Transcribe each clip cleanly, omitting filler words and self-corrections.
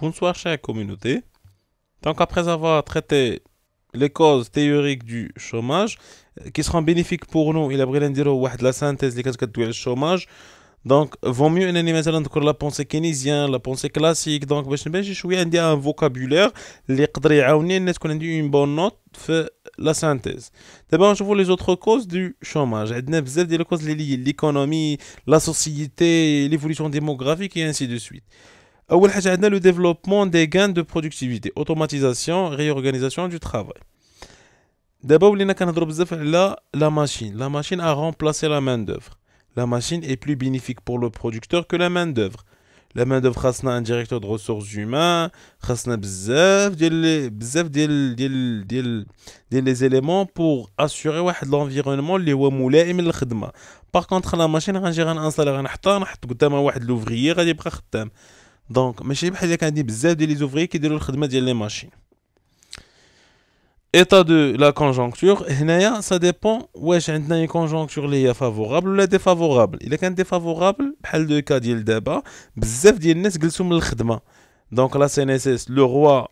bonsoir chère communauté. Donc après avoir traité les causes théoriques du chômage qui seront bénéfiques pour nous, il a besoin de dire la synthèse du chômage. Donc vaut mieux la pensée keynésien, la pensée classique. Donc باش شويه عندي un vocabulaire اللي يقدر يعاوني ان تكون عندي une bonne note في la synthèse. D'abord نشوفوا les autres causes du chômage. عندنا بزاف ديال الكوز اللي لي l'économie, la société, l'évolution démographique et ainsi de suite. أول حاجة عندنا le développement des gains de productivité, automatisation, réorganisation du travail. D'abord ولينا كنهضروا بزاف على la machine. La machine a remplacé la main d'œuvre. La machine est plus bénéfique pour le producteur que la main d'œuvre. La main d'œuvre خاصنا un directeur de ressources humains, خاصنا بزاف ديال les éléments pour assurer واحد l'environnement اللي هو ملائم للخدمة. Par contre la machine غنجي غنانستالي نحط قدامها واحد لوفريي غادي يبقى خدام. دونك ماشي بحال الا كان عندي بزاف ديال لي زوفري كيديروا الخدمه ديال لي ماشين. État de la conjoncture, هنايا ça dépend واش عندنا une conjoncture اللي هي favorable ولا défavorable. إلا كان défavorable بحال لو كا ديال دابا بزاف ديال الناس جلسوا من الخدمة. دونك لا سي ان اس اس لو روا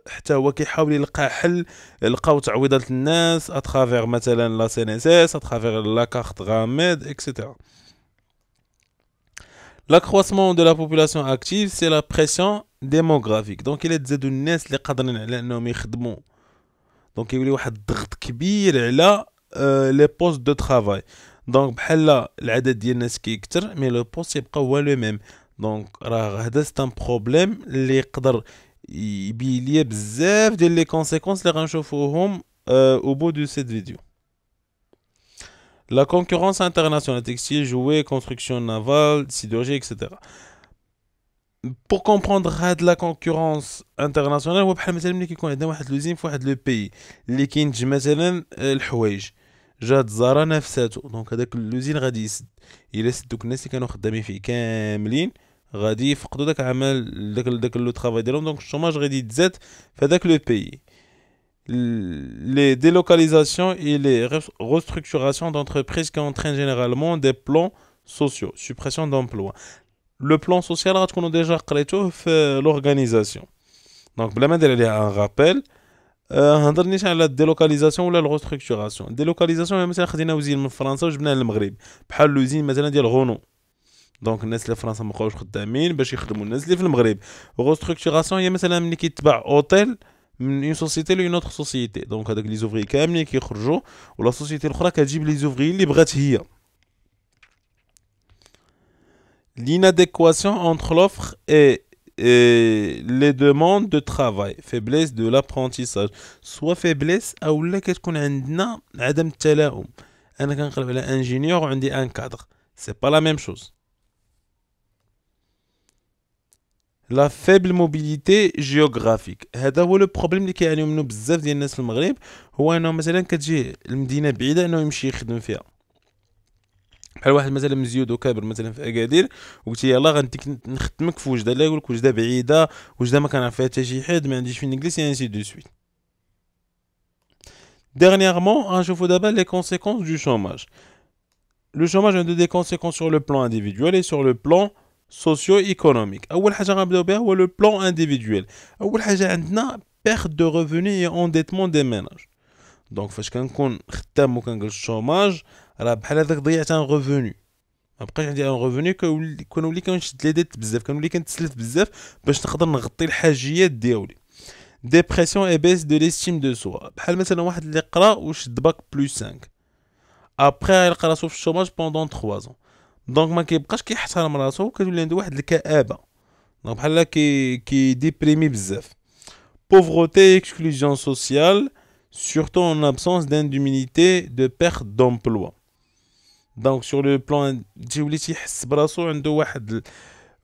حتى هو كيحاول يلقى حل، لقاو تعويضات للناس اترافير مثلا لا سي ان اس اس اترافير لا كارت غاميد اكسيتيرا. L'accroissement de la population active, c'est la pression démographique. Donc, il y a des الناس اللي قادرين على انهم يخدموا. Donc, يولي واحد الضغط كبير على les postes de travail. Donc, بحال العدد ديال الناس كيكثر مي لو بوست يبقى هو لو ميم. دونك راه هذا سي ان بروبليم اللي يقدر يبين ليا بزاف ديال لي كونسيكونس اللي غنشوفوهم au bout de cette vidéo. La concurrence internationale, textile, jouets, construction navale, sidérurgie, etc. Pour comprendre la concurrence internationale, هو بحال مثلا ملي كيكون عندنا واحد لوزين في واحد لو بيي اللي كينتج مثلا الحوايج، جات زارا نافساتو، دونك هذاك اللوزين غادي يسد. الا سد دوك الناس اللي كانوا خدامين فيه كاملين غادي يفقدوا داك عمل داك لو طرافاي ديالهم، دونك الشوماج غادي يتزاد في هذاك لو بيي. Les délocalisations et les restructurations d'entreprises qui entraînent généralement des plans sociaux, suppression d'emplois. Le plan social, on a déjà fait l'organisation. Donc, بلا ما ندير عليها un rappel, هنهضر نيش على الديلوكاليزاسيون ولا الريستركتوراسيون. الديلوكاليزاسيون مثلا خدينا وزين من فرنسا وجبناه للمغرب، بحال لوزين مثلا ديال غونو. دونك الناس اللي في فرنسا ما بقاوش خدامين باش يخدموا الناس اللي في المغرب. الريستركتوراسيون هي مثلا ملي كيتباع اوتيل من اون سوسيتي لون اوتر سوسيتي، دونك هذاك لي زوفري كاملين كيخرجوا ولا سوسيتي الاخرى كتجيب لي زوفري اللي بغات هي. L'inadéquation entre l'offre et les demandes de travail, faiblesse de l'apprentissage. soit faiblesse او لا كتكون عندنا عدم التلائم. انا كنقلب على انجينيور وعندي ان كادر، سي با لا ميم شوز. La faible mobilité géographique. هذا هو لو بروبليم اللي كيعانيو منه بزاف ديال الناس في المغرب، هو انه مثلا كتجي المدينه بعيده انه يمشي يخدم فيها. بحال واحد مثلا مزيود وكابر مثلا في اكادير وقلتي يلاه غنديك نخدمك في وجده، لا يقول لك وجده بعيده، وجده ما كنعرف فيها حتى شي حد، ما عنديش فين نجلس انسي دو سويت. Dernièrement, غنشوفوا دابا les conséquences du chômage. Le chômage a des conséquences sur le plan individuel et sur le plan socio-économique. أول حاجة غنبداو بها هو le plan individuel. أول حاجة عندنا perte de revenus et endettement des ménages. دونك فاش كنكون خدام وكنجلس الشوماج راه بحال هذاك ضيعت ان ريفوني، ما بقاش عندي ان ريفوني، كنولي كنشد لي ديت بزاف، كنولي كنتسلف بزاف باش نقدر نغطي الحاجيات ديالي. ديبرسيون اي بيس دو ليستيم دو سوا. بحال مثلا واحد اللي قرا وشد باك بلس 5 ابري يلقى راسو في الشوماج بوندون 3 ans، دونك ما كيبقاش كيحترم راسو وكتولي عنده واحد الكآبه، دونك بحال كي ديبريمي بزاف. pauvreté, exclusion sociale, surtout en absence d'indemnité de perte d'emploi. دونك sur le plan تيولي تيحس براسو عنده واحد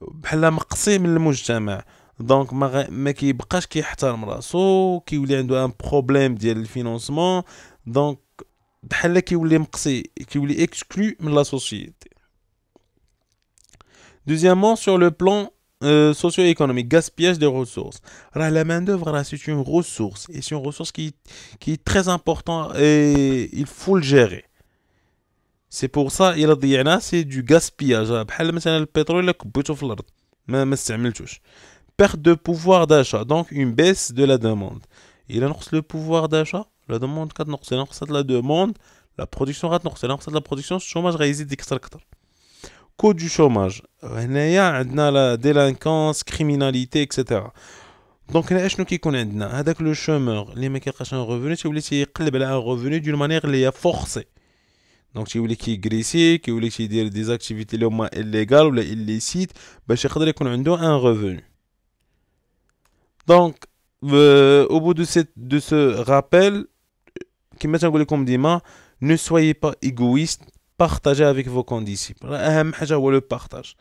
بحال مقصي من المجتمع، دونك ما كيبقاش كيحترم راسو، كيولي عنده ان بروبليم ديال الفينونسمون، دونك بحال كيولي مقصي، كيولي اكسكلو من لا سوسيتي. Deuxièmement, sur le plan socio-économique, gaspillage des ressources. La main-d'œuvre, c'est une ressource, et c'est une ressource qui est très importante et il faut le gérer. C'est pour ça, c'est du gaspillage. بحال مثلا البترول اللي كبيتو في الارض ما استعملتوش. Perte de pouvoir d'achat, donc une baisse de la demande. Il a le pouvoir d'achat, la demande كتنقص، نقصت la demande، la production غتنقص، نقصت la production، الشوماج غيزيد يكثر أكثر. Coût du chômage، هنايا عندنا la délinquance، criminalité etc. دونك هنا اشنو كيكون عندنا؟ هذاك لو شومور اللي ما كيلقاش ان ريفوني تيولي تيقلب على ان ريفوني دون مانيير اللي هي فورسي. دونك تيولي كيغريسي، كيولي تيدير دي زاكتيفيتي اللي هما إليغال ولا إليسيت باش يقدر يكون عنده ان ريفوني. دونك au bout de ce rappel, كما تنقول لكم ديما ne soyez pas égoïste, partagez avec vos condisciples. اهم حاجه هو لو بارطاج.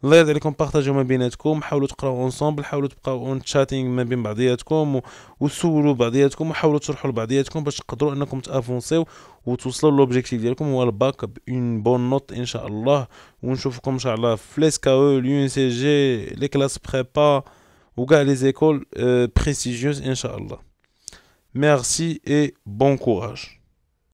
الله يرضي عليكم بارطاجيو ما بيناتكم، حاولوا تقراو اونصومبل، حاولوا تبقاو اون تشاتينغ ما بين بعضياتكم وسولوا بعضياتكم وحاولوا تشرحوا لبعضياتكم باش تقدروا انكم تافونسيو وتوصلوا لوبجيكتيف ديالكم هو الباك بون بون نوت ان شاء الله. ونشوفكم ان شاء الله في ليسكاو، اليو ان سي جي، لي كلاس بريبا وكاع لي زيكول بريستيجيوز ان شاء الله. ميرسي اي بون كوراج.